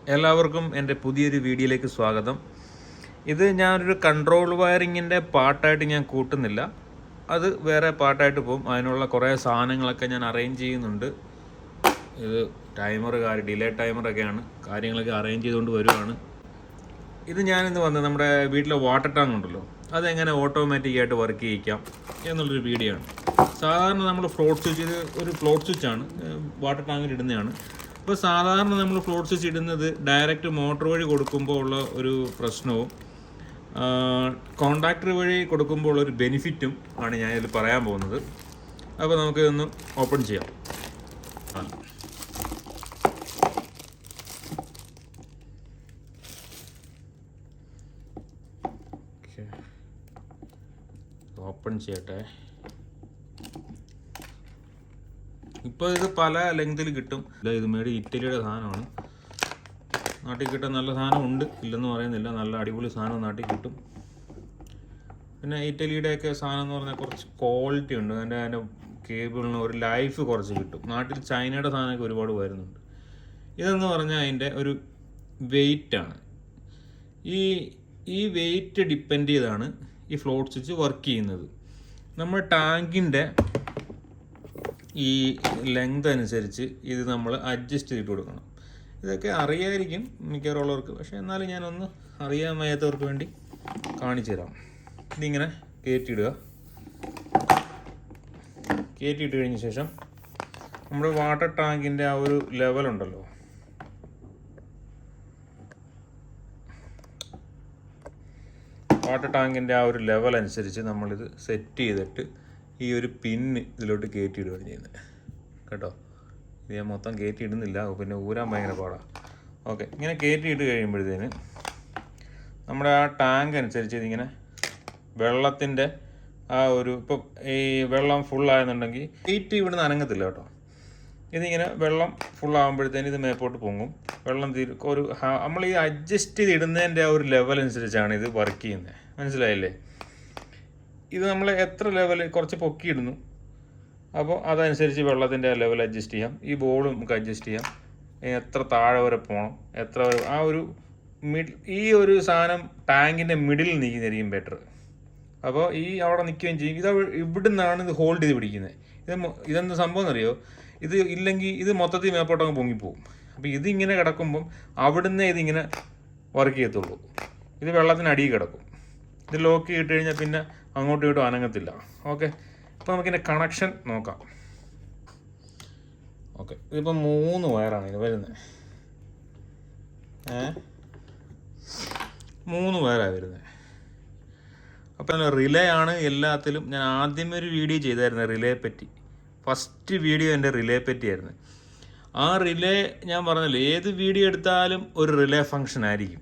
എല്ലാവർക്കും എൻ്റെ പുതിയൊരു വീഡിയോയിലേക്ക് സ്വാഗതം. ഇത് ഞാനൊരു കൺട്രോൾ വയറിങ്ങിൻ്റെ പാർട്ടായിട്ട് ഞാൻ കൂട്ടുന്നില്ല, അത് വേറെ പാർട്ടായിട്ട് പോകും. അതിനുള്ള കുറേ സാധനങ്ങളൊക്കെ ഞാൻ അറേഞ്ച് ചെയ്യുന്നുണ്ട്. ഇത് ഡിലേ ടൈമറൊക്കെയാണ്, കാര്യങ്ങളൊക്കെ അറേഞ്ച് ചെയ്തുകൊണ്ട് വരുവാണ്. ഇത് ഞാനിന്ന് വന്നത് നമ്മുടെ വീട്ടിലെ വാട്ടർ ടാങ്ക് ഉണ്ടല്ലോ, അതെങ്ങനെ ഓട്ടോമാറ്റിക്കായിട്ട് വർക്ക് ചെയ്യിക്കാം എന്നുള്ളൊരു വീഡിയോ ആണ്. സാധാരണ നമ്മൾ ഫ്ലോട്ട് സ്വിച്ച്, ഇത് ഒരു ഫ്ലോട്ട് സ്വിച്ചാണ്, വാട്ടർ ടാങ്കിൽ ഇടുന്നതാണ്. അപ്പോൾ സാധാരണ നമ്മൾ ഫ്ലോട്ട് സ്വിച്ച് ഇടുന്നത് ഡയറക്റ്റ് മോട്ടോർ വഴി കൊടുക്കുമ്പോൾ ഉള്ള ഒരു പ്രശ്നവും കോണ്ടാക്ടർ വഴി കൊടുക്കുമ്പോൾ ഉള്ളൊരു ബെനിഫിറ്റും ആണ് ഞാനിതിൽ പറയാൻ പോകുന്നത്. അപ്പോൾ നമുക്കിതൊന്ന് ഓപ്പൺ ചെയ്യാം. ഓപ്പൺ ചെയ്യട്ടെ. ഇപ്പോൾ ഇത് പല ലെങ്തിൽ കിട്ടും. ഇത് മേടി ഇറ്റലിയുടെ സാധനമാണ്. നാട്ടിൽ കിട്ടാൻ നല്ല സാധനം ഉണ്ട്, ഇല്ലെന്ന് പറയുന്നില്ല. നല്ല അടിപൊളി സാധനം നാട്ടിൽ കിട്ടും. പിന്നെ ഇറ്റലിയുടെയൊക്കെ സാധനം എന്ന് പറഞ്ഞാൽ കുറച്ച് ക്വാളിറ്റി ഉണ്ട്. അതിൻ്റെ കേബിളിന് ഒരു ലൈഫ് കുറച്ച് കിട്ടും. നാട്ടിൽ ചൈനയുടെ സാധനമൊക്കെ ഒരുപാട് വരുന്നുണ്ട്. ഇതെന്ന് പറഞ്ഞാൽ അതിൻ്റെ ഒരു വെയിറ്റാണ്. ഈ വെയിറ്റ് ഡിപ്പെൻഡ് ചെയ്താണ് ഈ ഫ്ലോട്ട് സ്വിച്ച് വർക്ക് ചെയ്യുന്നത്. നമ്മുടെ ടാങ്കിൻ്റെ ഈ ലെങ്ത് അനുസരിച്ച് ഇത് നമ്മൾ അഡ്ജസ്റ്റ് ചെയ്തിട്ട് കൊടുക്കണം. ഇതൊക്കെ അറിയായിരിക്കും മിക്കവാറുള്ളവർക്ക്, പക്ഷേ എന്നാലും ഞാനൊന്ന് അറിയാൻ വയ്യാത്തവർക്ക് വേണ്ടി കാണിച്ചു തരാം. ഇതിങ്ങനെ കയറ്റിയിടുക. കയറ്റിയിട്ട് കഴിഞ്ഞ ശേഷം നമ്മുടെ വാട്ടർ ടാങ്കിൻ്റെ ആ ഒരു ലെവലുണ്ടല്ലോ, വാട്ടർ ടാങ്കിൻ്റെ ആ ഒരു ലെവൽ അനുസരിച്ച് നമ്മളിത് സെറ്റ് ചെയ്തിട്ട് ഈ ഒരു പിന്ന് ഇതിലോട്ട് കയറ്റിയിടുകയാണ് ചെയ്യുന്നത് കേട്ടോ. ഇത് ഞാൻ മൊത്തം കയറ്റിയിടുന്നില്ല, പിന്നെ ഊരാൻ ഭയങ്കര പാടാണ്. ഓക്കെ, ഇങ്ങനെ കയറ്റിയിട്ട് കഴിയുമ്പോഴത്തേന് നമ്മുടെ ആ ടാങ്ക് അനുസരിച്ച് ഇതിങ്ങനെ വെള്ളത്തിൻ്റെ ആ ഒരു, ഇപ്പം ഈ വെള്ളം ഫുള്ളായെന്നുണ്ടെങ്കിൽ വെയിറ്റ് ഇവിടുന്ന് അനങ്ങത്തില്ല കേട്ടോ. ഇതിങ്ങനെ വെള്ളം ഫുള്ളാകുമ്പോഴത്തേന് ഇത് മേപ്പോട്ട് പൊങ്ങും. വെള്ളം ഒരു നമ്മൾ ഈ അഡ്ജസ്റ്റ് ചെയ്ത് ഇടുന്നതിൻ്റെ ആ ഒരു ലെവൽ അനുസരിച്ചാണ് ഇത് വർക്ക് ചെയ്യുന്നത്. മനസ്സിലായില്ലേ? ഇത് നമ്മൾ എത്ര ലെവൽ കുറച്ച് പൊക്കിയിടുന്നു, അപ്പോൾ അതനുസരിച്ച് വെള്ളത്തിൻ്റെ ആ ലെവൽ അഡ്ജസ്റ്റ് ചെയ്യാം. ഈ ബോളും നമുക്ക് അഡ്ജസ്റ്റ് ചെയ്യാം. എത്ര താഴെ വരെ പോകണം, എത്ര വരെ, ആ ഒരു ഈ ഒരു സാധനം ടാങ്കിൻ്റെ മിഡിൽ നിൽക്കുന്നതായിരിക്കും ബെറ്റർ. അപ്പോൾ ഈ അവിടെ നിൽക്കുകയും ചെയ്യും. ഇത് ഇവിടെ നിന്നാണ് ഇത് ഹോൾഡ് ചെയ്ത് പിടിക്കുന്നത്. ഇതെന്ത് സംഭവം എന്നറിയോ? ഇത് ഇല്ലെങ്കിൽ ഇത് മൊത്തത്തിൽ മേപ്പോട്ടങ്ങ് പൊങ്ങിപ്പോവും. അപ്പോൾ ഇതിങ്ങനെ കിടക്കുമ്പം അവിടുന്ന് ഇതിങ്ങനെ വർക്ക് ചെയ്യത്തുള്ളൂ. ഇത് വെള്ളത്തിനടിയിൽ കിടക്കും. ഇത് ലോക്ക് ചെയ്തിട്ട് കഴിഞ്ഞാൽ പിന്നെ അങ്ങോട്ടും ഇങ്ങോട്ടും അനങ്ങത്തില്ല. ഓക്കെ, ഇപ്പോൾ നമുക്കിതിൻ്റെ കണക്ഷൻ നോക്കാം. ഓക്കെ, ഇതിപ്പോൾ 3 വയറാണ് ഇത് വരുന്നത്. 3 വയറാണ് വരുന്നത്. അപ്പോൾ റിലേ ആണ് എല്ലാത്തിലും. ഞാൻ ആദ്യമേ ഒരു വീഡിയോ ചെയ്തായിരുന്നു റിലേ പറ്റി. ഫസ്റ്റ് വീഡിയോ എൻ്റെ റിലേ പറ്റിയായിരുന്നു. ആ റിലേ ഞാൻ പറഞ്ഞല്ലോ, ഏത് വീഡിയോ എടുത്താലും ഒരു റിലേ ഫങ്ഷൻ ആയിരിക്കും.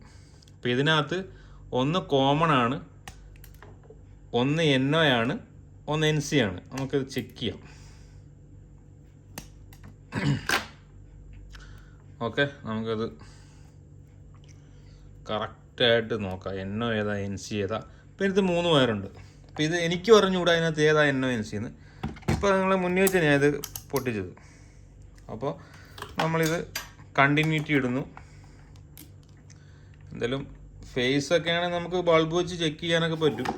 അപ്പോൾ ഇതിനകത്ത് ഒന്ന് കോമൺ ആണ്, ഒന്ന് NO ആണ്, ഒന്ന് NC ആണ്. നമുക്കത് ചെക്ക് ചെയ്യാം. ഓക്കെ, നമുക്കത് കറക്റ്റായിട്ട് നോക്കാം. NO ഏതാ, NC ഏതാ. ഇപ്പം ഇത് 3 വയറുണ്ട്. അപ്പോൾ ഇത് എനിക്ക് പറഞ്ഞുകൂടാ അതിനകത്ത് ഏതാ NO NC എന്ന്. ഇപ്പോൾ നിങ്ങളെ മുന്നേ വെച്ച് ഞാൻ ഇത് പൊട്ടിച്ചത്. അപ്പോൾ നമ്മളിത് കണ്ടിന്യൂറ്റി ഇടുന്നു. എന്തായാലും ഫേസൊക്കെ ആണെങ്കിൽ നമുക്ക് ബൾബ് വെച്ച് ചെക്ക് ചെയ്യാനൊക്കെ പറ്റും,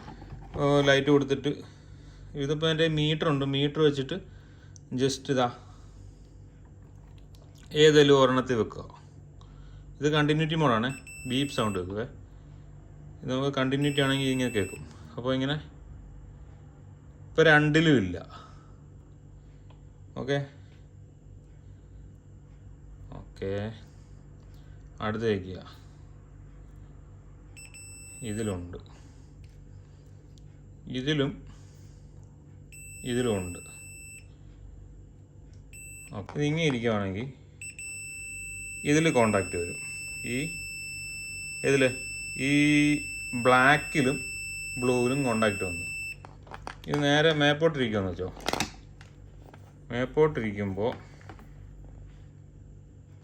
ലൈറ്റ് കൊടുത്തിട്ട്. ഇതിപ്പോൾ എൻ്റെ മീറ്ററുണ്ട്, മീറ്റർ വെച്ചിട്ട് ജസ്റ്റ് ഇതാ ഏതെങ്കിലും ഒരെണ്ണത്തിൽ വെക്കുക. ഇത് കണ്ടിന്യൂറ്റി മോഡാണ്, ബീപ്പ് സൗണ്ട് വെക്കുക. ഇത് നമുക്ക് കണ്ടിന്യൂറ്റി ആണെങ്കിൽ ഇങ്ങനെ കേൾക്കും. അപ്പോൾ ഇങ്ങനെ ഇപ്പോൾ 2ലും ഇല്ല. ഓക്കെ ഓക്കെ, അടുത്ത് വയ്ക്കുക. ഇതിലുണ്ട്, ഇതിലും ഉണ്ട്. ഓക്കെ, ഇതിങ്ങനെ ഇരിക്കുകയാണെങ്കിൽ ഇതിൽ കോണ്ടാക്റ്റ് വരും. ഈ ബ്ലാക്കിലും ബ്ലൂവിലും കോണ്ടാക്റ്റ് വന്നു. ഇത് നേരെ മേപ്പോട്ടിരിക്കുകയെന്ന് വെച്ചോ. മേപ്പോട്ടിരിക്കുമ്പോൾ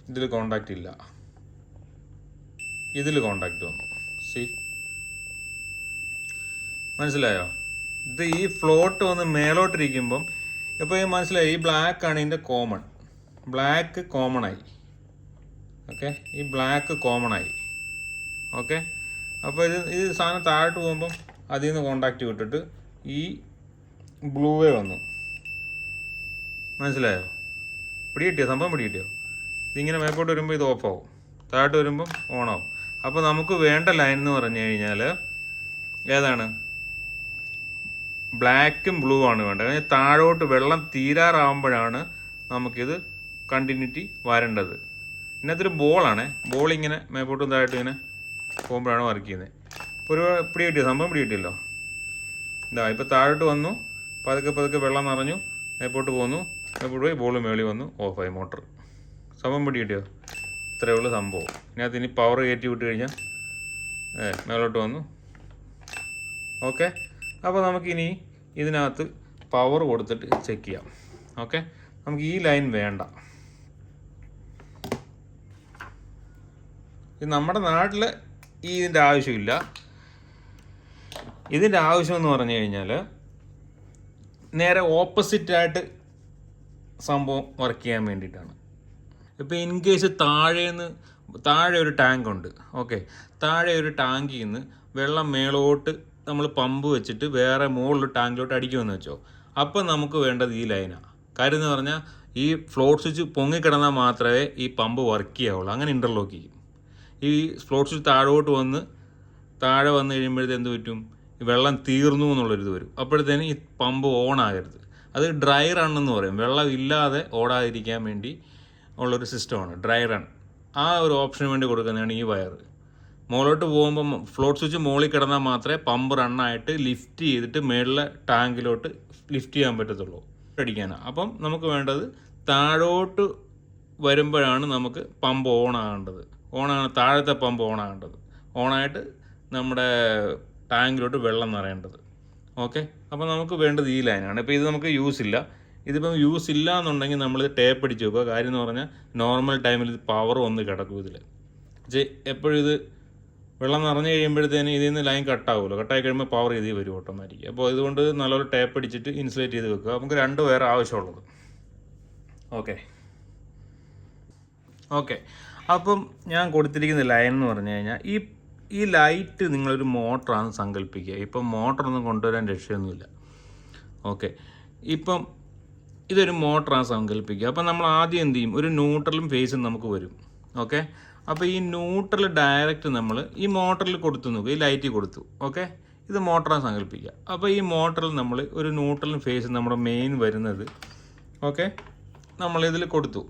ഇതിൽ കോണ്ടാക്റ്റ് ഇല്ല, ഇതിൽ കോണ്ടാക്റ്റ് വന്നു. മനസ്സിലായോ? ഇത് ഈ ഫ്ലോട്ട് വന്ന് മേലോട്ടിരിക്കുമ്പം ഇപ്പോൾ മനസ്സിലായി, ഈ ബ്ലാക്കാണ് ഇതിൻ്റെ കോമൺ. ബ്ലാക്ക് കോമൺ ആയി. ഓക്കെ. ഈ ബ്ലാക്ക് കോമൺ ആയി. ഓക്കെ. അപ്പോൾ ഇത് സാധനം താഴോട്ട് പോകുമ്പം അതിൽ നിന്ന് കോണ്ടാക്റ്റ് വിട്ടിട്ട് ഈ ബ്ലൂവേ വന്നു. മനസ്സിലായോ? പിടികിട്ടിയോ? സംഭവം പിടികിട്ടിയോ? ഇതിങ്ങനെ മേപ്പോട്ട് വരുമ്പോൾ ഇത് ഓഫാവും, താഴോട്ട് വരുമ്പം ഓണാവും. അപ്പോൾ നമുക്ക് വേണ്ട ലൈൻ എന്ന് പറഞ്ഞു കഴിഞ്ഞാൽ ഏതാണ്? ബ്ലാക്കും ബ്ലൂ ആണ് വേണ്ടത്. അതായത് താഴോട്ട് വെള്ളം തീരാറാവുമ്പോഴാണ് നമുക്കിത് കണ്ടിന്യൂറ്റി വരേണ്ടത്. ഇതിനകത്തൊരു ബോളാണ്. ബോളിങ്ങനെ മേപ്പോട്ടും താഴോട്ടും ഇങ്ങനെ പോകുമ്പോഴാണ് വർക്ക് ചെയ്യുന്നത്. ഇപ്പോൾ ഒരു പിടികിട്ടിയോ? സംഭവം പിടികിട്ടിയല്ലോ. ഇതാ ഇപ്പോൾ താഴോട്ട് വന്നു, പതുക്കെ പതുക്കെ വെള്ളം നിറഞ്ഞു, മേപ്പോട്ട് പോന്നു, മേപ്പോട്ട് പോയി ബോൾ മേളിൽ വന്നു, ഓഫായി മോട്ടർ. സംഭവം പിടികിട്ടിയോ? ഇത്രയേ ഉള്ളൂ സംഭവം. ഇതിനകത്ത് ഇനി പവർ കയറ്റി വിട്ട് കഴിഞ്ഞാൽ മേലോട്ട് വന്നു. ഓക്കെ. അപ്പോൾ നമുക്കിനി ഇതിനകത്ത് പവർ കൊടുത്തിട്ട് ചെക്ക് ചെയ്യാം. ഓക്കെ. നമുക്ക് ഈ ലൈൻ വേണ്ട. ഇത് നമ്മുടെ നാട്ടിൽ ഇതിൻ്റെ ആവശ്യമില്ല. ഇതിൻ്റെ ആവശ്യമെന്ന് പറഞ്ഞു കഴിഞ്ഞാൽ നേരെ ഓപ്പോസിറ്റായിട്ട് സംഭവം വർക്ക് ചെയ്യാൻ വേണ്ടിയിട്ടാണ്. ഇപ്പോൾ ഇൻ കേസ് താഴെ ഒരു ടാങ്ക് ഉണ്ട്. ഓക്കെ. താഴെ ഒരു ടാങ്കിൽ നിന്ന് വെള്ളം മേളോട്ട് നമ്മൾ പമ്പ് വെച്ചിട്ട് വേറെ മുകളിൽ ടാങ്കിലോട്ട് അടിക്കുമെന്ന് വെച്ചോ. അപ്പം നമുക്ക് വേണ്ടത് ഈ ലൈനാണ്. കാര്യം എന്ന് പറഞ്ഞാൽ ഈ ഫ്ലോട്ട് സ്വിച്ച് പൊങ്ങിക്കിടന്നാൽ മാത്രമേ ഈ പമ്പ് വർക്ക് ചെയ്യാവുള്ളൂ. അങ്ങനെ ഇൻ്റർലോക്ക് ചെയ്യും. ഈ ഫ്ലോട്ട് സ്വിച്ച് താഴെ വന്നു കഴിയുമ്പോഴത്തെ എന്ത് പറ്റും? വെള്ളം തീർന്നു എന്നുള്ളൊരിത് വരും. അപ്പോഴത്തേന് ഈ പമ്പ് ഓൺ ആകരുത്. അത് ഡ്രൈ റൺ എന്ന് പറയും. വെള്ളം ഇല്ലാതെ ഓടാതിരിക്കാൻ വേണ്ടി ഉള്ളൊരു സിസ്റ്റമാണ് ഡ്രൈ റൺ. ആ ഒരു ഓപ്ഷന് വേണ്ടി കൊടുക്കുന്നതാണ് ഈ വയർ. മുകളിലോട്ട് പോകുമ്പോൾ ഫ്ലോട്ട് സ്വിച്ച് മുകളിൽ കിടന്നാൽ മാത്രമേ പമ്പ് റണ്ണായിട്ട് ലിഫ്റ്റ് ചെയ്തിട്ട് മേളിലെ ടാങ്കിലോട്ട് ലിഫ്റ്റ് ചെയ്യാൻ പറ്റത്തുള്ളൂ, അടിക്കാനാണ്. അപ്പം നമുക്ക് വേണ്ടത് താഴോട്ട് വരുമ്പോഴാണ് നമുക്ക് പമ്പ് ഓണാകേണ്ടത്. താഴത്തെ പമ്പ് ഓണാകേണ്ടത്. ഓണായിട്ട് നമ്മുടെ ടാങ്കിലോട്ട് വെള്ളം നിറയേണ്ടത്. ഓക്കെ. അപ്പോൾ നമുക്ക് വേണ്ടത് ഈ ലൈനാണ്. ഇപ്പോൾ ഇത് നമുക്ക് യൂസ് ഇല്ല. ഇതിപ്പം യൂസ് ഇല്ല എന്നുണ്ടെങ്കിൽ നമ്മൾ ടേപ്പ് അടിച്ച് വെക്കുക. കാര്യം എന്ന് പറഞ്ഞാൽ നോർമൽ ടൈമിൽ ഇത് പവർ ഒന്ന് കിടക്കും ഇതിൽ. എപ്പോഴും ഇത് വെള്ളം നിറഞ്ഞു കഴിയുമ്പോഴത്തേന് ഇതിൽ നിന്ന് ലൈൻ കട്ടാവുമല്ലോ. കട്ടായി കഴിയുമ്പോൾ പവർ ഇതിൽ വരും ഓട്ടോമാറ്റിക്. അപ്പോൾ ഇതുകൊണ്ട് നല്ലൊരു ടേപ്പ് അടിച്ചിട്ട് ഇൻസുലേറ്റ് ചെയ്ത് വെക്കുക. നമുക്ക് 2 വയർ ആവശ്യമുള്ളത്. ഓക്കെ. അപ്പം ഞാൻ കൊടുത്തിരിക്കുന്ന ലൈൻ എന്ന് പറഞ്ഞു കഴിഞ്ഞാൽ ഈ ലൈറ്റ് നിങ്ങളൊരു മോട്ടറാണെന്ന് സങ്കല്പിക്കുക. ഇപ്പം മോട്ടറൊന്നും കൊണ്ടുവരാൻ രക്ഷയൊന്നുമില്ല. ഓക്കെ. ഇപ്പം ഇതൊരു മോട്ടറാണ് സങ്കല്പിക്കുക. അപ്പം നമ്മൾ ആദ്യം എന്ത് ചെയ്യും? ഒരു ന്യൂട്രലും ഫേസും നമുക്ക് വരും. ഓക്കെ. അപ്പോൾ ഈ ന്യൂട്രൽ ഡയറക്റ്റ് നമ്മൾ ഈ മോട്ടറിൽ കൊടുത്തു നോക്കുക. ഈ ലൈറ്റിൽ കൊടുത്തു. ഓക്കെ. ഇത് മോട്ടറാണ് സങ്കല്പിക്കുക. അപ്പോൾ ഈ മോട്ടറിൽ നമ്മൾ ഒരു ന്യൂട്രലും ഫേസും നമ്മുടെ മെയിൻ വരുന്നത്. ഓക്കെ. നമ്മളിതിൽ കൊടുത്തു,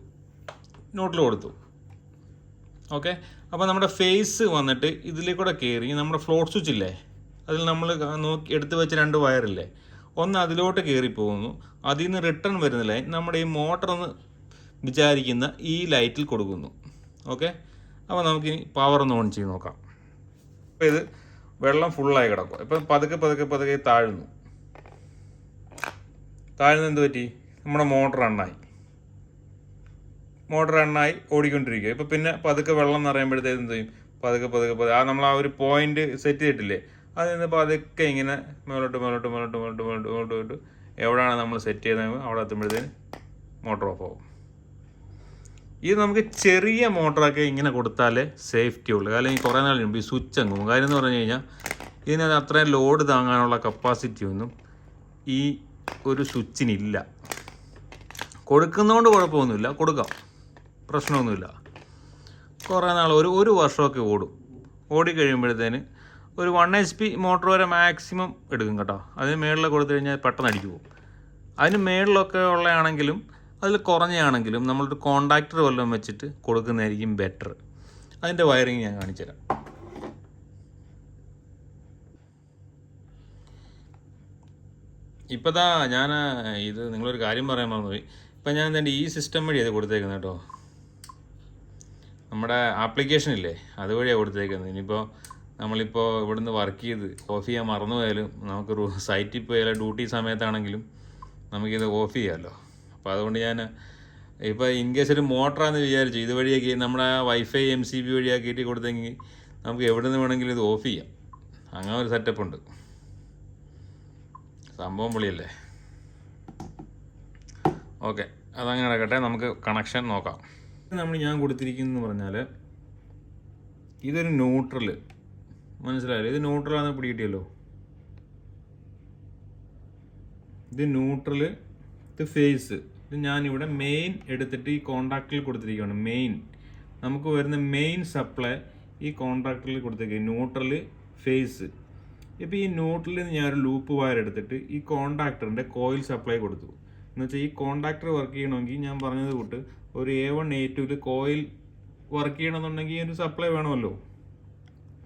ന്യൂട്രൽ കൊടുത്തു. ഓക്കെ. അപ്പോൾ നമ്മുടെ ഫേസ് വന്നിട്ട് ഇതിലേക്കൂടെ കയറി നമ്മുടെ ഫ്ലോട്ട് സ്വിച്ച് ഇല്ലേ, അതിൽ നമ്മൾ എടുത്ത് വെച്ച 2 വയറില്ലേ, ഒന്ന് അതിലോട്ട് കയറി പോകുന്നു. അതിൽ നിന്ന് റിട്ടേൺ വരുന്ന ലൈൻ നമ്മുടെ ഈ മോട്ടറെന്ന് വിചാരിക്കുന്ന ഈ ലൈറ്റിൽ കൊടുക്കുന്നു. ഓക്കെ. അപ്പോൾ നമുക്കിനി പവർ ഒന്ന് ഓൺ ചെയ്ത് നോക്കാം. അപ്പോൾ ഇത് വെള്ളം ഫുള്ളായി കിടക്കും. ഇപ്പം പതുക്കെ പതുക്കെ പതുക്കെ താഴുന്നു എന്ത് പറ്റി? നമ്മുടെ മോട്ടർ റണ്ണായി ഓടിക്കൊണ്ടിരിക്കുക. ഇപ്പോൾ പിന്നെ പതുക്കെ വെള്ളം നിറയുമ്പോഴത്തേക്ക് എന്ത് ചെയ്യും? പതുക്കെ നമ്മൾ ആ ഒരു പോയിന്റ് സെറ്റ് ചെയ്തിട്ടില്ലേ, അതിൽ നിന്ന് പതുക്കെ ഇങ്ങനെ മേലോട്ട് എവിടെയാണ് നമ്മൾ സെറ്റ് ചെയ്തത് അവിടെ എത്തുമ്പോഴത്തേന് മോട്ടർ ഓഫ് ആവും. ഇത് നമുക്ക് ചെറിയ മോട്ടറൊക്കെ ഇങ്ങനെ കൊടുത്താലേ സേഫ്റ്റി ഉള്ളൂ. അല്ലെങ്കിൽ കുറേ നാൾ കഴിയുമ്പോൾ ഈ സ്വിച്ച് അങ്ങ് പോകും. കാര്യം എന്ന് പറഞ്ഞു കഴിഞ്ഞാൽ ഇതിനകത്ത് അത്രയും ലോഡ് താങ്ങാനുള്ള കപ്പാസിറ്റി ഒന്നും ഈ ഒരു സ്വിച്ചിനില്ല. കൊടുക്കുന്നതുകൊണ്ട് കുഴപ്പമൊന്നുമില്ല, കൊടുക്കാം, പ്രശ്നമൊന്നുമില്ല. കുറേ നാൾ ഒരു വർഷമൊക്കെ ഓടിക്കഴിയുമ്പോഴത്തേന് ഒരു 1 HP മോട്ടർ വരെ മാക്സിമം എടുക്കും കേട്ടോ. അതിന് മേളിൽ കൊടുത്തു കഴിഞ്ഞാൽ പെട്ടെന്ന് അടിച്ചു പോകും. അതിന് മേളിലൊക്കെ ഉള്ളതാണെങ്കിലും അതിൽ കുറഞ്ഞാണെങ്കിലും നമ്മളൊരു കോണ്ടാക്ടർ വല്ലതും വെച്ചിട്ട് കൊടുക്കുന്നതായിരിക്കും ബെറ്റർ. അതിൻ്റെ വയറിങ് ഞാൻ കാണിച്ചുതരാം. ഇപ്പോൾ ഞാൻ ഇത് നിങ്ങളൊരു കാര്യം പറയാൻ മറന്നുപോയി. ഇപ്പം ഞാൻ എന്താ ഈ സിസ്റ്റം വഴിയാണ് കൊടുത്തേക്കുന്നത് കേട്ടോ. നമ്മുടെ ആപ്ലിക്കേഷൻ ഇല്ലേ, അതുവഴിയാണ് കൊടുത്തേക്കുന്നത്. ഇനിയിപ്പോൾ നമ്മളിപ്പോൾ ഇവിടുന്ന് വർക്ക് ചെയ്ത് ഓഫ് ചെയ്യാൻ മറന്നു പോയാലും നമുക്ക് സൈറ്റിൽ പോയാലും ഡ്യൂട്ടി സമയത്താണെങ്കിലും നമുക്കിത് ഓഫ് ചെയ്യാമല്ലോ. അപ്പോൾ അതുകൊണ്ട് ഞാൻ ഇപ്പോൾ ഇൻ കേസ് ഒരു മോട്ടറാണെന്ന് വിചാരിച്ചു ഇതുവഴിയൊക്കെ നമ്മുടെ വൈഫൈ MCB വഴിയാക്കിയിട്ട് കൊടുത്തെങ്കിൽ നമുക്ക് എവിടെ നിന്ന് വേണമെങ്കിലും ഇത് ഓഫ് ചെയ്യാം. അങ്ങനെ ഒരു സെറ്റപ്പ് ഉണ്ട്. സംഭവം പൊളിയല്ലേ. ഓക്കെ, അതങ്ങനെ കിടക്കട്ടെ. നമുക്ക് കണക്ഷൻ നോക്കാം. ഞാൻ കൊടുത്തിരിക്കുന്നതെന്ന് പറഞ്ഞാൽ ഇതൊരു ന്യൂട്രൽ, മനസ്സിലായല്ലോ? ഇത് ന്യൂട്രലാണെന്ന് പിടികിട്ടിയല്ലോ. ഇത് ന്യൂട്രൽ, ഇത് ഫേസ്. ഇത് ഞാനിവിടെ മെയിൻ എടുത്തിട്ട് ഈ കോണ്ടാക്റ്റിൽ കൊടുത്തിരിക്കുകയാണ്. മെയിൻ നമുക്ക് വരുന്ന മെയിൻ സപ്ലൈ ഈ കോണ്ടാക്റ്റിൽ കൊടുത്തിരിക്കുക, ന്യൂട്രൽ, ഫേസ്. ഇപ്പോൾ ഈ ന്യൂട്രലിൽ നിന്ന് ഞാനൊരു ലൂപ്പ് വയർ എടുത്തിട്ട് ഈ കോണ്ടാക്ടറിൻ്റെ കോയിൽ സപ്ലൈ കൊടുത്തു. എന്ന് വെച്ചാൽ ഈ കോണ്ടാക്ടർ വർക്ക് ചെയ്യണമെങ്കിൽ ഞാൻ പറഞ്ഞത് കൂട്ട് ഒരു A1 A2 കോയിൽ വർക്ക് ചെയ്യണമെന്നുണ്ടെങ്കിൽ ഒരു സപ്ലൈ വേണമല്ലോ.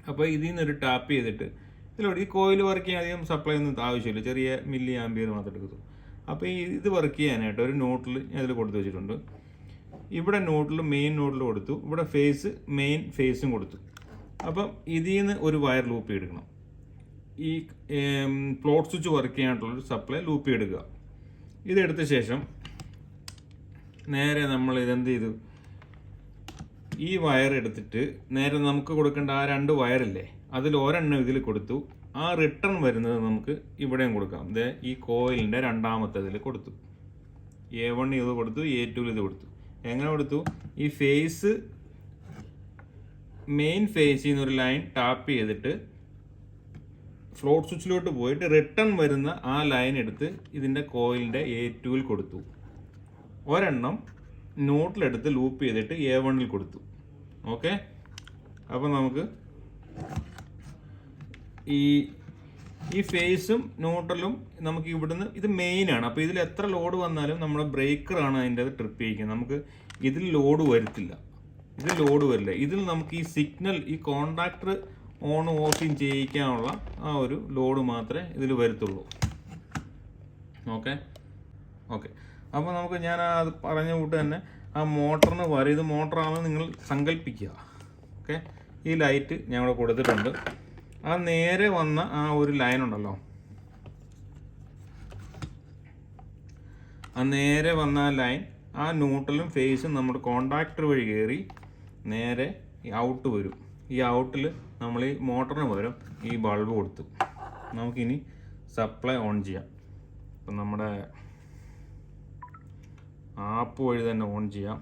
അപ്പോൾ ഇതിൽ നിന്നൊരു ടാപ്പ് ചെയ്തിട്ട് ഇതിലൂടെ ഈ കോയിൽ വർക്ക് ചെയ്യാൻ അധികം സപ്ലൈ ഒന്നും ആവശ്യമില്ല, ചെറിയ മില്ലി ആംബിയർ മാത്രം എടുക്കുന്നു. അപ്പോൾ ഇത് വർക്ക് ചെയ്യാനായിട്ട് ഒരു നോട്ടിൽ ഞാൻ ഇതിൽ കൊടുത്തു വെച്ചിട്ടുണ്ട്. ഇവിടെ നോട്ടിൽ മെയിൻ നോട്ടിൽ കൊടുത്തു, ഇവിടെ ഫേസ് മെയിൻ ഫേസും കൊടുത്തു. അപ്പം ഇതിൽ നിന്ന് ഒരു വയർ ലൂപ്പ് എടുക്കണം. ഈ പ്ലോട്ട് സ്വിച്ച് വർക്ക് ചെയ്യാനായിട്ടുള്ളൊരു സപ്ലൈ ലൂപ്പ് എടുക്കുക. ഇതെടുത്ത ശേഷം നേരെ നമ്മൾ ഇതെന്ത് ചെയ്തു, ഈ വയർ എടുത്തിട്ട് നേരെ നമുക്ക് കൊടുക്കേണ്ട ആ 2 വയറില്ലേ, അതിൽ ഒരെണ്ണം ഇതിൽ കൊടുത്തു. ആ റിട്ടേൺ വരുന്നത് നമുക്ക് ഇവിടെയും കൊടുക്കാം. ഇത് ഈ കോയിലിൻ്റെ രണ്ടാമത്തേതിൽ കൊടുത്തു. A1 ഇത് കൊടുത്തു, A2 ഇത് കൊടുത്തു. എങ്ങനെ കൊടുത്തു? ഈ ഫേസ് മെയിൻ ഫേസിൽ നിന്ന് ഒരു ലൈൻ ടാപ്പ് ചെയ്തിട്ട് ഫ്ലോട്ട് സ്വിച്ചിലോട്ട് പോയിട്ട് റിട്ടേൺ വരുന്ന ആ ലൈൻ എടുത്ത് ഇതിൻ്റെ കോയിലിൻ്റെ A2 കൊടുത്തു. ഒരെണ്ണം നോട്ടിലെടുത്ത് ലൂപ്പ് ചെയ്തിട്ട് A1 കൊടുത്തു. ഓക്കെ, അപ്പോൾ നമുക്ക് ഈ ഫേസും ന്യൂട്രലും നമുക്ക് ഇവിടുന്ന്, ഇത് മെയിനാണ്. അപ്പോൾ ഇതിൽ എത്ര ലോഡ് വന്നാലും നമ്മുടെ ബ്രേക്കറാണ് അതിൻ്റെ അത് ട്രിപ്പ് ചെയ്യിക്കുന്നത്. നമുക്ക് ഇതിൽ ലോഡ് വരത്തില്ല, ഇതിൽ ലോഡ് വരില്ല. ഇതിൽ നമുക്ക് ഈ സിഗ്നൽ, ഈ കോണ്ടാക്ടർ ഓൺ ഓഫും ചെയ്യിക്കാനുള്ള ആ ഒരു ലോഡ് മാത്രമേ ഇതിൽ വരത്തുള്ളൂ. ഓക്കെ, അപ്പോൾ നമുക്ക് ഞാൻ അത് പറഞ്ഞ കൂട്ട് തന്നെ ആ മോട്ടറിന് വരും. ഇത് മോട്ടറാണെന്ന് നിങ്ങൾ സങ്കല്പിക്കുക. ഓക്കെ, ഈ ലൈറ്റ് ഞാൻ ഇവിടെ കൊടുത്തിട്ടുണ്ട്. ആ നേരെ വന്ന ആ ഒരു ലൈൻ ഉണ്ടല്ലോ, ആ നേരെ വന്ന ആ ലൈൻ, ആ ന്യൂട്രലും ഫേസും നമ്മുടെ കോണ്ടാക്ടർ വഴി കയറി നേരെ ഈ ഔട്ട് വരും. ഈ ഔട്ടിൽ നമ്മൾ ഈ മോട്ടറിന് പകരം ഈ ബൾബ് കൊടുത്തു. നമുക്കിനി സപ്ലൈ ഓൺ ചെയ്യാം. അപ്പം നമ്മുടെ ആപ്പ് വഴി തന്നെ ഓൺ ചെയ്യാം.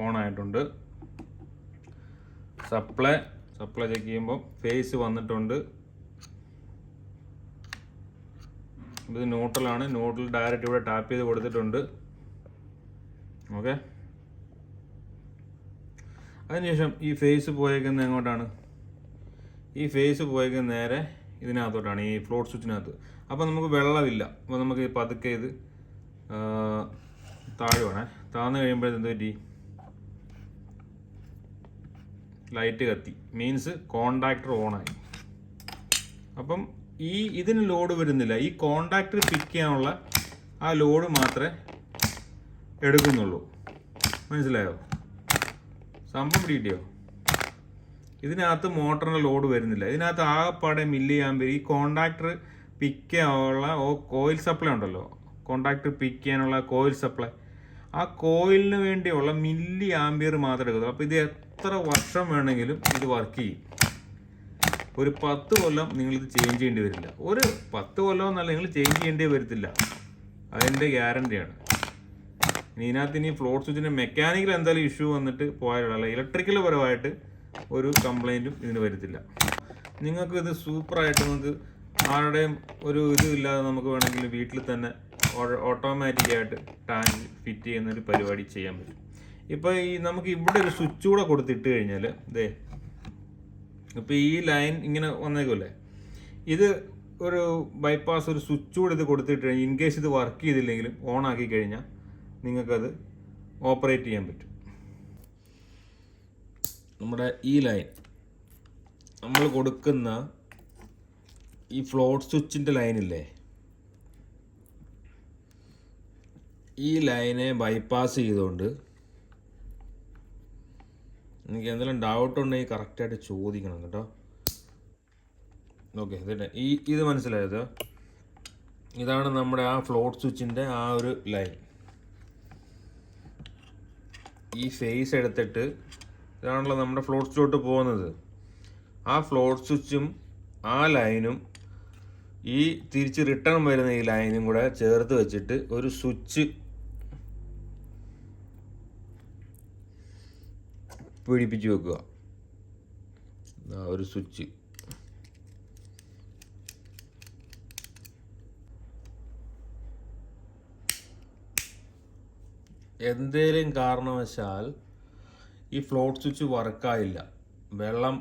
ഓൺ ആയിട്ടുണ്ട്. സപ്ലൈ ചെക്ക് ചെയ്യുമ്പോൾ ഫേസ് വന്നിട്ടുണ്ട്. ഇത് ന്യൂട്രലാണ്. ന്യൂട്രൽ ഡയറക്റ്റ് ഇവിടെ ടാപ്പ് ചെയ്ത് കൊടുത്തിട്ടുണ്ട്. ഓക്കെ, അതിനുശേഷം ഈ ഫേസ് പോയേക്കുന്നത് എങ്ങോട്ടാണ്? ഈ ഫേസ് പോയേക്കുന്നത് നേരെ ഇതിനകത്തോട്ടാണ്, ഈ ഫ്ലോട്ട് സ്വിച്ചിനകത്ത്. അപ്പോൾ നമുക്ക് വെള്ളമില്ല. അപ്പോൾ നമുക്ക് പതുക്കെ ഇത് താഴുവാണേ. താഴ്ന്നു കഴിയുമ്പോഴത്തെ എന്ത് പറ്റി? ലൈറ്റ് കത്തി, മീൻസ് കോണ്ടാക്ടർ ഓണായി. അപ്പം ഇതിന് ലോഡ് വരുന്നില്ല. ഈ കോണ്ടാക്ടർ പിക്ക് ചെയ്യാനുള്ള ആ ലോഡ് മാത്രമേ എടുക്കുന്നുള്ളൂ. മനസ്സിലായോ? സംഭവം പിടികിട്ടിയോ? ഇതിനകത്ത് മോട്ടറിൻ്റെ ലോഡ് വരുന്നില്ല. ഇതിനകത്ത് ആകെപ്പാടെ മില്ലി ആംബിയർ, ഈ കോണ്ടാക്ടർ പിക്ക് ചെയ്യാനുള്ള കോയിൽ സപ്ലൈ ഉണ്ടല്ലോ, കോണ്ടാക്ടർ പിക്ക് ചെയ്യാനുള്ള കോയിൽ സപ്ലൈ, ആ കോയിലിന് വേണ്ടിയുള്ള മില്ലി ആംബിയർ മാത്രമേ എടുക്കത്തുള്ളൂ. അപ്പോൾ ഇത് എത്ര വർഷം വേണമെങ്കിലും ഇത് വർക്ക് ചെയ്യും. ഒരു 10 കൊല്ലം നിങ്ങളിത് ചേഞ്ച് ചെയ്യേണ്ടി വരില്ല. ഒരു 10 കൊല്ലം എന്നല്ല, നിങ്ങൾ ചേഞ്ച് ചെയ്യേണ്ടി വരത്തില്ല. അതിൻ്റെ ഗ്യാരണ്ടിയാണ്. ഇതിനകത്ത് ഫ്ലോട്ട് സ്വിച്ചിൻ്റെ മെക്കാനിക്കൽ എന്തായാലും ഇഷ്യൂ വന്നിട്ട് പോയാലുള്ള, ഇലക്ട്രിക്കൽ പരമായിട്ട് ഒരു കംപ്ലൈൻറ്റും ഇതിന് വരത്തില്ല. നിങ്ങൾക്ക് ഇത് സൂപ്പറായിട്ട് നമുക്ക് ആരുടെയും ഒരു ഇല്ലാതെ നമുക്ക് വേണമെങ്കിൽ വീട്ടിൽ തന്നെ ഓട്ടോമാറ്റിക്കായിട്ട് ടാങ്ക് ഫിറ്റ് ചെയ്യുന്നൊരു പരിപാടി ചെയ്യാൻ പറ്റും. ഇപ്പോൾ നമുക്ക് ഇവിടെ ഒരു സ്വിച്ച് കൂടെ കൊടുത്തിട്ട് കഴിഞ്ഞാൽ ഇപ്പോൾ ഈ ലൈൻ ഇങ്ങനെ വന്നേക്കുമല്ലേ, ഇത് ഒരു ബൈപ്പാസ് ഒരു സ്വിച്ച് കൂടെ ഇത് കൊടുത്തിട്ട് കഴിഞ്ഞാൽ ഇൻ കേസ് ഇത് വർക്ക് ചെയ്തില്ലെങ്കിലും ഓൺ ആക്കി കഴിഞ്ഞാൽ നിങ്ങൾക്കത് ഓപ്പറേറ്റ് ചെയ്യാൻ പറ്റും. നമ്മുടെ ഈ ലൈൻ നമ്മൾ കൊടുക്കുന്ന ഈ ഫ്ലോട്ട് സ്വിച്ചിൻ്റെ ലൈനില്ലേ, ഈ ലൈനെ ബൈപ്പാസ് ചെയ്തുകൊണ്ട് എനിക്ക് എന്തെങ്കിലും ഡൗട്ട് ഉണ്ടെങ്കിൽ കറക്റ്റായിട്ട് ചോദിക്കണം കേട്ടോ. ഓക്കെ, ഇത് മനസ്സിലായത്? ഇതാണ് നമ്മുടെ ആ ഫ്ലോട്ട് സ്വിച്ചിൻ്റെ ആ ഒരു ലൈൻ. ഈ ഫേസ് എടുത്തിട്ട് ഇതാണല്ലോ നമ്മുടെ ഫ്ലോട്ട് സ്വിച്ചിലോട്ട് പോകുന്നത്. ആ ഫ്ലോട്ട് സ്വിച്ചും ആ ലൈനും ഈ തിരിച്ച് റിട്ടേൺ വരുന്ന ഈ ലൈനും കൂടെ ചേർത്ത് വെച്ചിട്ട് ഒരു സ്വിച്ച് പിടിപ്പിച്ച് വെക്കുക. ഒരു സ്വിച്ച് എന്തേലും കാരണവശാൽ ഈ ഫ്ലോട്ട് സ്വിച്ച് വർക്കായില്ല, വെള്ളം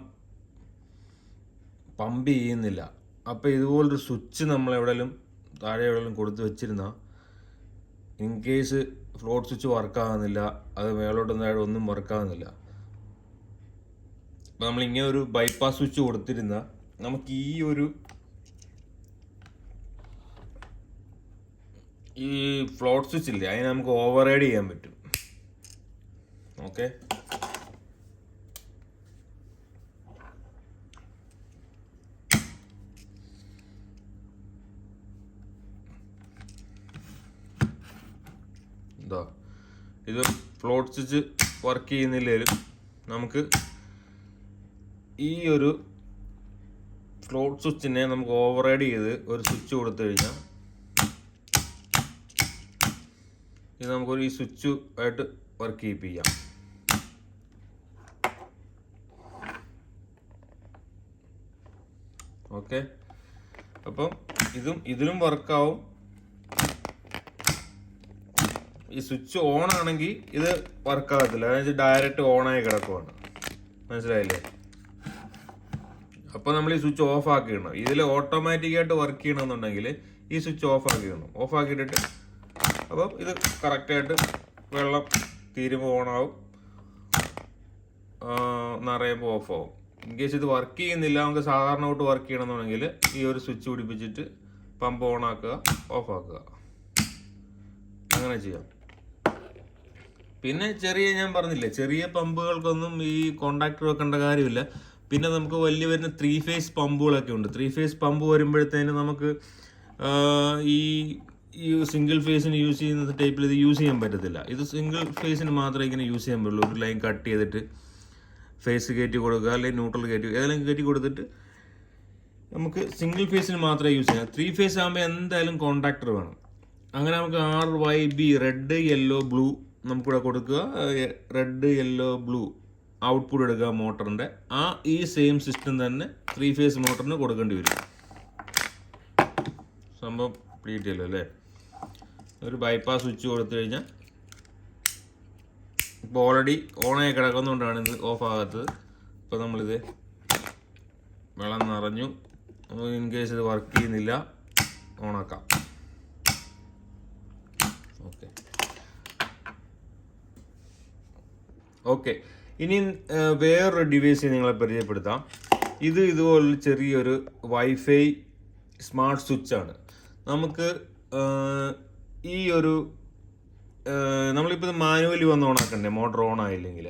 പമ്പ് ചെയ്യുന്നില്ല, അപ്പോൾ ഇതുപോലൊരു സ്വിച്ച് നമ്മൾ എവിടെയെങ്കിലും താഴെ എവിടെയെങ്കിലും കൊടുത്ത് വെച്ചിരുന്ന ഇൻ കേസ് ഫ്ലോട്ട് സ്വിച്ച് വർക്കാകുന്നില്ല, അത് മേലോട്ടും താഴെ ഒന്നും വർക്കാകുന്നില്ല, അപ്പോൾ നമ്മളിങ്ങനെ ഒരു ബൈപ്പാസ് സ്വിച്ച് കൊടുത്തിരുന്ന നമുക്ക് ഈ ഫ്ലോട്ട് സ്വിച്ച് ഇല്ലേ അതിനെ നമുക്ക് ഓവർ റൈഡ് ചെയ്യാൻ പറ്റും. ഓക്കെ, എന്താ ഇത് ഫ്ലോട്ട് സ്വിച്ച് വർക്ക് ചെയ്യുന്നില്ലേലും നമുക്ക് ഈ ഒരു ഫ്ലോട്ട് സ്വിച്ചിനെ നമുക്ക് ഓവർ റൈഡ് ചെയ്ത് ഒരു സ്വിച്ച് കൊടുത്തു കഴിഞ്ഞാൽ ഇത് നമുക്കൊരു ഈ സ്വിച്ച് ആയിട്ട് വർക്ക് ചെയ്യിപ്പിക്കാം. ഓക്കെ, അപ്പം ഇതിലും വർക്കാവും. ഈ സ്വിച്ച് ഓൺ ആണെങ്കിൽ ഇത് വർക്കാകത്തില്ല, അതായത് ഡയറക്റ്റ് ഓണായി കിടക്കുവാണ്. മനസ്സിലായില്ലേ? അപ്പോൾ നമ്മൾ ഈ സ്വിച്ച് ഓഫ് ആക്കിയിടണം. ഇതിൽ ഓട്ടോമാറ്റിക്കായിട്ട് വർക്ക് ചെയ്യണമെന്നുണ്ടെങ്കിൽ ഈ സ്വിച്ച് ഓഫ് ആക്കിയിടണം. ഓഫ് ആക്കിയിട്ടിട്ട് അപ്പം ഇത് കറക്റ്റായിട്ട് വെള്ളം തീരുമ്പോൾ ഓണാവും, നിറയുമ്പോൾ ഓഫ് ആവും. ഇൻ കേസ് ഇത് വർക്ക് ചെയ്യുന്നില്ല, നമുക്ക് സാധാരണമായിട്ട് വർക്ക് ചെയ്യണമെന്നുണ്ടെങ്കിൽ ഈ ഒരു സ്വിച്ച് പിടിപ്പിച്ചിട്ട് പമ്പ് ഓൺ ആക്കുക, ഓഫ് ആക്കുക, അങ്ങനെ ചെയ്യാം. പിന്നെ ഞാൻ പറഞ്ഞില്ലേ, ചെറിയ പമ്പുകൾക്കൊന്നും ഈ കോണ്ടാക്ടർ വെക്കേണ്ട കാര്യമില്ല. പിന്നെ നമുക്ക് വലിയ വരുന്ന 3 ഫേസ് പമ്പുകളൊക്കെ ഉണ്ട്. 3 ഫേസ് പമ്പ് വരുമ്പോഴത്തേന് നമുക്ക് ഈ സിംഗിൾ ഫേസിന് യൂസ് ചെയ്യുന്ന ടൈപ്പിൽ ഇത് യൂസ് ചെയ്യാൻ പറ്റത്തില്ല. ഇത് സിംഗിൾ ഫേസിന് മാത്രമേ ഇങ്ങനെ യൂസ് ചെയ്യാൻ പറ്റുള്ളൂ. ഒരു ലൈൻ കട്ട് ചെയ്തിട്ട് ഫേസ് കയറ്റി കൊടുക്കുക, അല്ലെങ്കിൽ ന്യൂട്രൽ കയറ്റി ഏതെങ്കിലും കയറ്റി കൊടുത്തിട്ട് നമുക്ക് സിംഗിൾ ഫേസിന് മാത്രമേ യൂസ് ചെയ്യാം. 3 ഫേസ് ആകുമ്പോൾ എന്തായാലും കോണ്ടാക്ടർ വേണം. അങ്ങനെ നമുക്ക് RYB റെഡ് യെല്ലോ ബ്ലൂ നമുക്കിവിടെ കൊടുക്കുക. റെഡ് യെല്ലോ ബ്ലൂ ഔട്ട്പുട്ട് എടുക്കുക മോട്ടറിൻ്റെ. ഈ സെയിം സിസ്റ്റം തന്നെ 3 ഫേസ് മോട്ടറിന് കൊടുക്കേണ്ടി വരും. സംഭവം പ്ലീറ്റല്ലോ അല്ലേ? ഒരു ബൈപ്പാസ് സ്വിച്ച് കൊടുത്തു കഴിഞ്ഞാൽ ഇപ്പോൾ ഓൾറെഡി ഓണായി കിടക്കുന്നതുകൊണ്ടാണ് ഇത് ഓഫ് ആകാത്തത്. ഇപ്പോൾ നമ്മളിത് വെള്ളം നിറഞ്ഞു, ഇൻ കേസ് ഇത് വർക്ക് ചെയ്യുന്നില്ല, ഓണാക്കാം. ഓക്കെ, ഇനി വേറൊരു ഡിവൈസ് നിങ്ങളെ പരിചയപ്പെടുത്താം. ഇതുപോലെ ചെറിയൊരു വൈഫൈ സ്മാർട്ട് സ്വിച്ചാണ്. നമുക്ക് ഈ ഒരു നമ്മളിപ്പോൾ ഇത് മാനുവലി വന്ന് ഓണാക്കണ്ടേ, മോട്ടർ ഓൺ ആയില്ലെങ്കിൽ.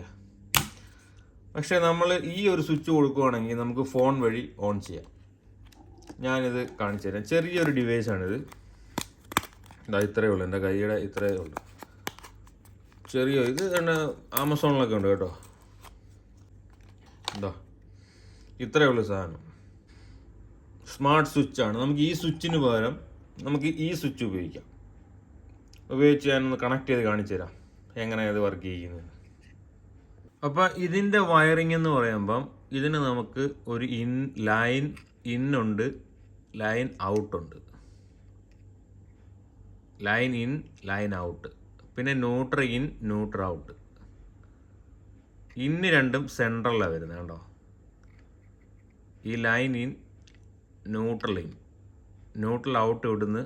പക്ഷേ നമ്മൾ ഈ ഒരു സ്വിച്ച് കൊടുക്കുകയാണെങ്കിൽ നമുക്ക് ഫോൺ വഴി ഓൺ ചെയ്യാം. ഞാനിത് കാണിച്ചു തരാം. ചെറിയൊരു ഡിവൈസാണിത്. ഇത്രയേ ഉള്ളൂ, എൻ്റെ കൈയുടെ ഇത്രയേ ഉള്ളൂ. ഇത് തന്നെ ആമസോണിലൊക്കെ ഉണ്ട് കേട്ടോ. ഇത്രയേ ഉള്ളൂ സാധനം. സ്മാർട്ട് സ്വിച്ചാണ്. നമുക്ക് ഈ സ്വിച്ചിന് പകരം നമുക്ക് ഈ സ്വിച്ച് ഉപയോഗിച്ച് ഞാനൊന്ന് കണക്ട് ചെയ്ത് കാണിച്ചു തരാം എങ്ങനെയാണ് ഇത് വർക്ക് ചെയ്യുന്നത്. അപ്പോൾ ഇതിൻ്റെ വയറിംഗ് എന്ന് പറയുമ്പം ഇതിന് നമുക്ക് ഒരു ലൈൻ ഉണ്ട്, ലൈൻ ഔട്ടുണ്ട്. Line in, line out. പിന്നെ ന്യൂട്രൽ ഇൻ, ന്യൂട്രൽ ഔട്ട്. ഇന്ന് രണ്ടും സെൻട്രലാണ് വരുന്നത് കേട്ടോ. ഈ line in, neutral in, neutral out ഇടുന്ന്,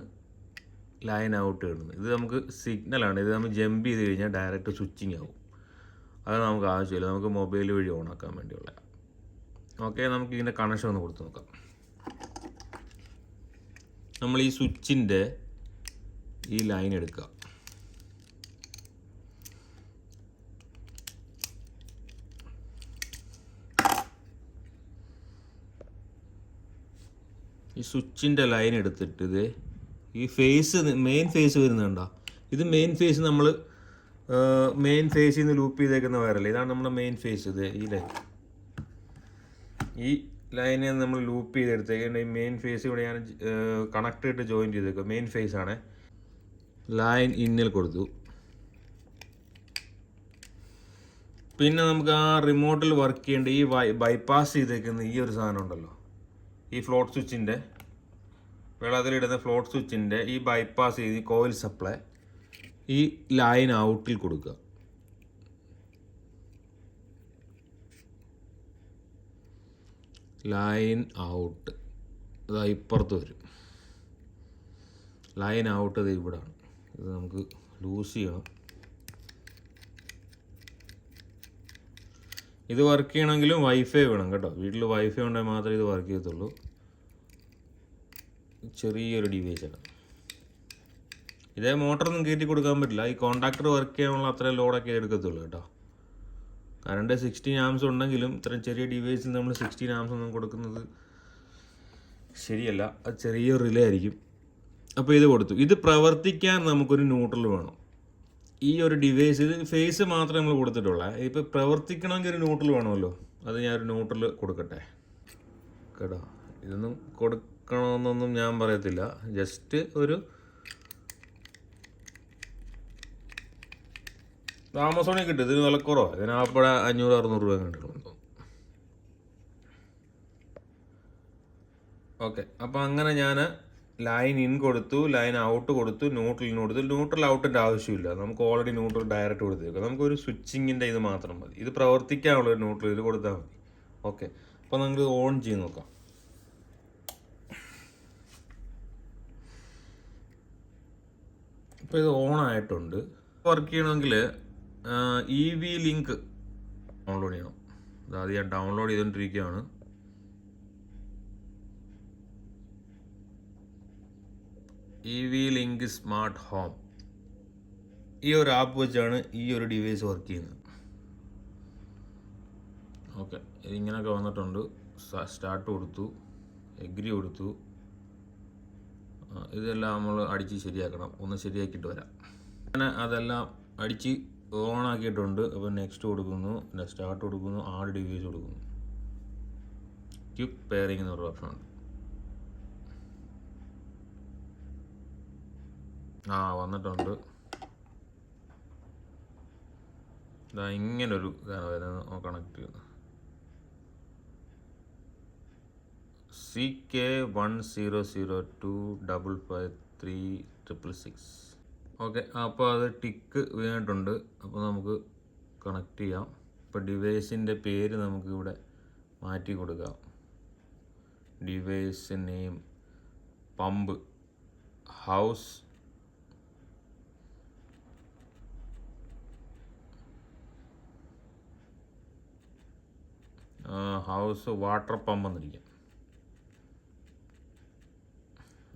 ലൈൻ ഔട്ട് ഇടുന്നു. ഇത് നമുക്ക് സിഗ്നലാണ്. ഇത് നമ്മൾ ജമ്പ് ചെയ്ത് കഴിഞ്ഞാൽ ഡയറക്റ്റ് സ്വിച്ചിങ് ആവും. അത് നമുക്ക് ആവശ്യമില്ല, നമുക്ക് മൊബൈൽ വഴി ഓണാക്കാൻ വേണ്ടിയുള്ള. ഓക്കെ, നമുക്ക് ഇതിൻ്റെ കണക്ഷൻ ഒന്ന് കൊടുത്ത് നോക്കാം. നമ്മൾ ഈ സ്വിച്ചിൻ്റെ ഈ ലൈൻ എടുക്കുക. ഈ സ്വിച്ചിൻ്റെ ലൈൻ എടുത്തിട്ട് ഇത് ഈ മെയിൻ ഫേസ് വരുന്നുണ്ടോ? ഇത് മെയിൻ ഫേസ് നമ്മൾ മെയിൻ ഫേസിൽ നിന്ന് ലൂപ്പ് ചെയ്തേക്കുന്ന വയറല്ലേ, ഇതാണ് നമ്മുടെ മെയിൻ ഫേസ്. ഇത് ഈ ലൈൻ, ഈ ലൈനെ നമ്മൾ ലൂപ്പ് ചെയ്തെടുത്തേക്ക് ഈ മെയിൻ ഫേസ് ഇവിടെ ഞാൻ കണക്ട് ചെയ്തിട്ട് ജോയിൻ ചെയ്തേക്കുക. മെയിൻ ഫേസ് ആണ്. ലൈൻ ഇന്നിൽ കൊടുത്തു. പിന്നെ നമുക്ക് ആ റിമോട്ടിൽ വർക്ക് ചെയ്യേണ്ട ഈ ബൈപ്പാസ് ചെയ്തേക്കുന്ന ഈ ഒരു സാധനം ഉണ്ടല്ലോ, ഈ ഫ്ലോട്ട് സ്വിച്ചിൻ്റെ വെള്ളത്തിലിടുന്ന ഫ്ലോട്ട് സ്വിച്ചിൻ്റെ ഈ ബൈപ്പാസ് ചെയ്ത് കോയിൽ സപ്ലൈ ഈ ലൈൻ ഔട്ടിൽ കൊടുക്കുക. ലൈൻ ഔട്ട് അത് ഇപ്പുറത്ത് വരും. ലൈൻ ഔട്ട് അത് ഇവിടാണ്. ഇത് നമുക്ക് ലൂസ് ചെയ്യണം. ഇത് വർക്ക് ചെയ്യണമെങ്കിലും വൈഫൈ വേണം കേട്ടോ. വീട്ടിൽ വൈഫൈ ഉണ്ടെങ്കിൽ മാത്രമേ ഇത് വർക്ക് ചെയ്യത്തുള്ളൂ. ചെറിയൊരു ഡിവൈസാണ്. ഇതേ മോട്ടറൊന്നും കയറ്റി കൊടുക്കാൻ പറ്റില്ല. ഈ കോണ്ടാക്ടർ വർക്ക് ചെയ്യാനുള്ള അത്രയും ലോഡൊക്കെ എടുക്കത്തുള്ളൂ കേട്ടോ. കറണ്ട് 16 ആംസ് ഉണ്ടെങ്കിലും ഇത്രയും ചെറിയ ഡിവൈസിൽ നമ്മൾ 16 ആംസ് ഒന്നും കൊടുക്കുന്നത് ശരിയല്ല. അത് ചെറിയ റിലേ ആയിരിക്കും. അപ്പോൾ ഇത് കൊടുത്തു. ഇത് പ്രവർത്തിക്കാൻ നമുക്കൊരു ന്യൂട്രൽ വേണം. ഈ ഒരു ഡിവൈസ് ഇത് ഫേസ് മാത്രമേ നമ്മൾ കൊടുത്തിട്ടുള്ളൂ. ഇപ്പോൾ പ്രവർത്തിക്കണമെങ്കിൽ ഒരു ന്യൂട്രൽ വേണമല്ലോ. അത് ഞാനൊരു ന്യൂട്രൽ കൊടുക്കട്ടെ കേട്ടോ. ഇതൊന്നും കൊടുക്കണമെന്നൊന്നും ഞാൻ പറയത്തില്ല. ജസ്റ്റ് ഒരു ആമസോണിൽ കിട്ടും. ഇതിന് വിലക്കുറവാണ്. ഇതിനാപ്പഴ 500-600 രൂപ കണ്ടിട്ടുണ്ട്. ഓക്കെ, അപ്പോൾ അങ്ങനെ ഞാൻ ലൈൻ ഇൻ കൊടുത്തു, ലൈൻ ഔട്ട് കൊടുത്തു, ന്യൂട്രലിന് കൊടുത്തു. ന്യൂട്രൽ ഔട്ടിൻ്റെ ആവശ്യമില്ല. നമുക്ക് ഓൾറെഡി ന്യൂട്രൽ ഡയറക്റ്റ് കൊടുത്തേക്കാം. നമുക്കൊരു സ്വിച്ചിങ്ങിൻ്റെ ഇത് മാത്രം മതി. ഇത് പ്രവർത്തിക്കാനുള്ള ഒരു ന്യൂട്രൽ ഇത് കൊടുത്താൽ മതി. ഓക്കെ, അപ്പോൾ നമുക്ക് ഓൺ ചെയ്ത് നോക്കാം. ഇപ്പോൾ ഇത് ഓൺ ആയിട്ടുണ്ട്. വർക്ക് ചെയ്യണമെങ്കിൽ EV ലിങ്ക് ഡൗൺലോഡ് ചെയ്യണം. അതായത് ഞാൻ ഡൗൺലോഡ് ചെയ്തുകൊണ്ടിരിക്കുകയാണ്. EV link smart home. ഈ ഒരു ആപ്പ് വെച്ചാണ് ഈ ഒരു ഡിവൈസ് വർക്ക് ചെയ്യുന്നത്. ഓക്കെ, ഇതിങ്ങനെയൊക്കെ വന്നിട്ടുണ്ട്. സ്റ്റാർട്ട് കൊടുത്തു, എഗ്രി കൊടുത്തു. ഇതെല്ലാം നമ്മൾ അടിച്ച് ശരിയാക്കണം. ഒന്ന് ശരിയാക്കിയിട്ട് വരാം. അങ്ങനെ അതെല്ലാം അടിച്ച് ഓൺ ആക്കിയിട്ടുണ്ട്. അപ്പോൾ നെക്സ്റ്റ് കൊടുക്കുന്നു, പിന്നെ സ്റ്റാർട്ട് കൊടുക്കുന്നു, ആഡ് ഡിവൈസ് കൊടുക്കുന്നു. ക്വിക്ക് പെയറിംഗ് എന്നൊരു ഓപ്ഷനുണ്ട്. വന്നിട്ടുണ്ട്. ഇതാ ഇങ്ങനൊരു ഇതാണ് വരുന്നത്. കണക്ട് ചെയ്യുന്നത് CK1002553656. ഓക്കെ, അപ്പോൾ അത് ടിക്ക് വീണിട്ടുണ്ട്. അപ്പോൾ നമുക്ക് കണക്ട് ചെയ്യാം. ഇപ്പോൾ ഡിവൈസിൻ്റെ പേര് നമുക്കിവിടെ മാറ്റി കൊടുക്കാം. Device name pump house water pump എന്നിരിക്കാം.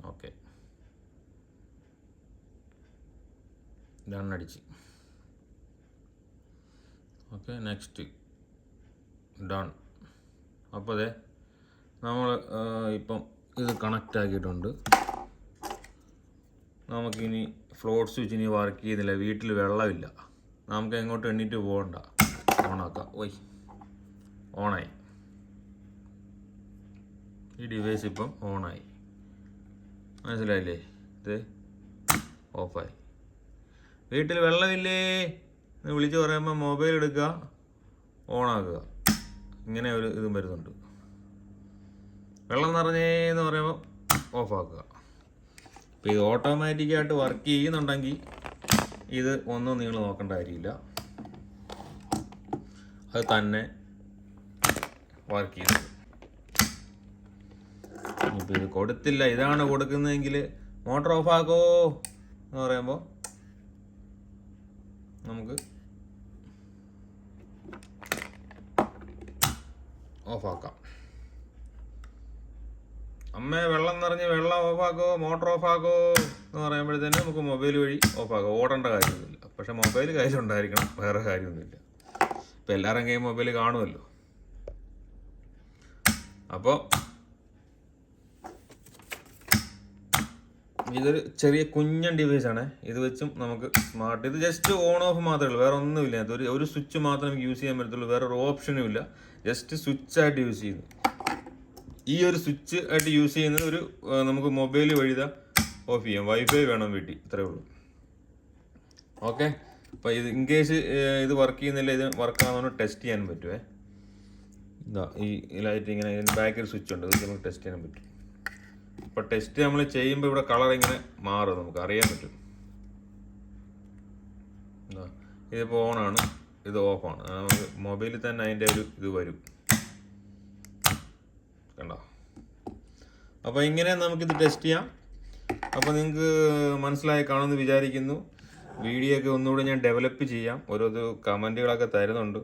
ഓക്കെ, ഡണ്ണടിച്ച്. Okay, next done. അപ്പോൾ അതെ നമ്മൾ ഇപ്പം ഇത് കണക്റ്റ് ആക്കിയിട്ടുണ്ട്. നമുക്കിനി ഫ്ലോട്ട് സ്വിച്ച് ഇനി വർക്ക് ചെയ്യുന്നില്ല. വീട്ടിൽ വെള്ളമില്ല. നമുക്ക് എങ്ങോട്ട് എണ്ണീറ്റ് പോകണ്ട. ഓണാക്കാം. ഓണായി. ഈ ഡിവൈസ് ഇപ്പം ഓണായി. മനസ്സിലായില്ലേ? ഇത് ഓഫായി. വീട്ടിൽ വെള്ളമില്ലേ എന്ന് വിളിച്ച് പറയുമ്പോൾ മൊബൈൽ എടുക്കുക, ഓണാക്കുക. ഇങ്ങനെ ഒരു ഇതും വരുന്നുണ്ട്. വെള്ളം നിറഞ്ഞേന്ന് പറയുമ്പോൾ ഓഫാക്കുക. ഇപ്പോൾ ഇത് ഓട്ടോമാറ്റിക്കായിട്ട് വർക്ക് ചെയ്യുന്നുണ്ടെങ്കിൽ ഇത് ഒന്നും നിങ്ങൾ നോക്കേണ്ട കാര്യമില്ല. അത് തന്നെ വർക്ക് ചെയ്യുന്നത്. ഇപ്പോൾ ഇത് കൊടുത്തില്ല, ഇതാണ് കൊടുക്കുന്നതെങ്കിൽ മോട്ടർ ഓഫാക്കോ എന്ന് പറയുമ്പോൾ നമുക്ക് ഓഫാക്കാം. അമ്മേ വെള്ളം നിറഞ്ഞ് വെള്ളം ഓഫാക്കോ, മോട്ടർ ഓഫാക്കോ എന്ന് പറയുമ്പോഴത്തേനും നമുക്ക് മൊബൈൽ വഴി ഓഫാക്കാം. ഓടേണ്ട കാര്യമൊന്നുമില്ല. പക്ഷെ മൊബൈൽ കയ്യിലുണ്ടായിരിക്കണം, വേറെ കാര്യമൊന്നുമില്ല. ഇപ്പം എല്ലാവരും കയ്യിൽ മൊബൈൽ കാണുമല്ലോ. അപ്പോൾ ഇതൊരു ചെറിയ കുഞ്ഞൻ ഡിവൈസാണ്. ഇത് വെച്ചും നമുക്ക് സ്മാർട്ട്, ഇത് ജസ്റ്റ് ഓൺ ഓഫ് മാത്രമേ ഉള്ളൂ, വേറെ ഒന്നുമില്ല. ഒരു സ്വിച്ച് മാത്രമേ നമുക്ക് യൂസ് ചെയ്യാൻ പറ്റത്തുള്ളൂ. വേറെ ഒരു ഓപ്ഷനും ഇല്ല. ജസ്റ്റ് സ്വിച്ചായിട്ട് യൂസ് ചെയ്യുന്നു. ഈ ഒരു സ്വിച്ച് ആയിട്ട് യൂസ് ചെയ്യുന്നത് ഒരു നമുക്ക് മൊബൈൽ വഴി ഓഫ് ചെയ്യാം. വൈഫൈ വേണം വീട്ടിൽ, ഇത്രയേ ഉള്ളൂ. ഓക്കെ, അപ്പോൾ ഇത് ഇൻ കേസ് ഇത് വർക്ക് ചെയ്യുന്നില്ല, ഇത് വർക്ക് ആവുന്ന ടെസ്റ്റ് ചെയ്യാൻ പറ്റുമേ. ഇതാ ഈ ലൈറ്റ് ഇങ്ങനെ ഇതിന് ബാക്കിൽ സ്വിച്ച് ഉണ്ട്, ഇത് നമുക്ക് ടെസ്റ്റ് ചെയ്യാൻ പറ്റും. അപ്പോൾ ടെസ്റ്റ് നമ്മൾ ചെയ്യുമ്പോൾ ഇവിടെ കളർ ഇങ്ങനെ മാറും, നമുക്ക് അറിയാൻ പറ്റും. ഇതിപ്പോൾ ഓണാണ്, ഇത് ഓഫാണ്. നമുക്ക് മൊബൈലിൽ തന്നെ അതിൻ്റെ ഒരു ഇത് വരും, കണ്ടോ. അപ്പോൾ ഇങ്ങനെ നമുക്കിത് ടെസ്റ്റ് ചെയ്യാം. അപ്പോൾ നിങ്ങൾക്ക് മനസ്സിലായി കാണുമെന്ന് വിചാരിക്കുന്നു. വീഡിയോ ഒക്കെ ഒന്നുകൂടെ ഞാൻ ഡെവലപ്പ് ചെയ്യാം. ഓരോ കമൻറ്റുകളൊക്കെ തരുന്നുണ്ട്,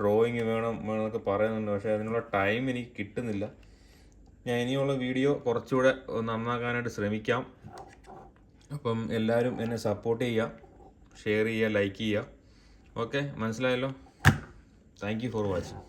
ഡ്രോയിങ് വേണമെന്നൊക്കെ പറയുന്നുണ്ട്. പക്ഷേ അതിനുള്ള ടൈം എനിക്ക് കിട്ടുന്നില്ല. ഞാൻ ഇനിയുള്ള വീഡിയോ കുറച്ചുകൂടെ നന്നാക്കാനായിട്ട് ശ്രമിക്കാം. അപ്പം എല്ലാവരും എന്നെ സപ്പോർട്ട് ചെയ്യുക, ഷെയർ ചെയ്യുക, ലൈക്ക് ചെയ്യുക. ഓക്കെ, മനസ്സിലായല്ലോ. Thank you for watching.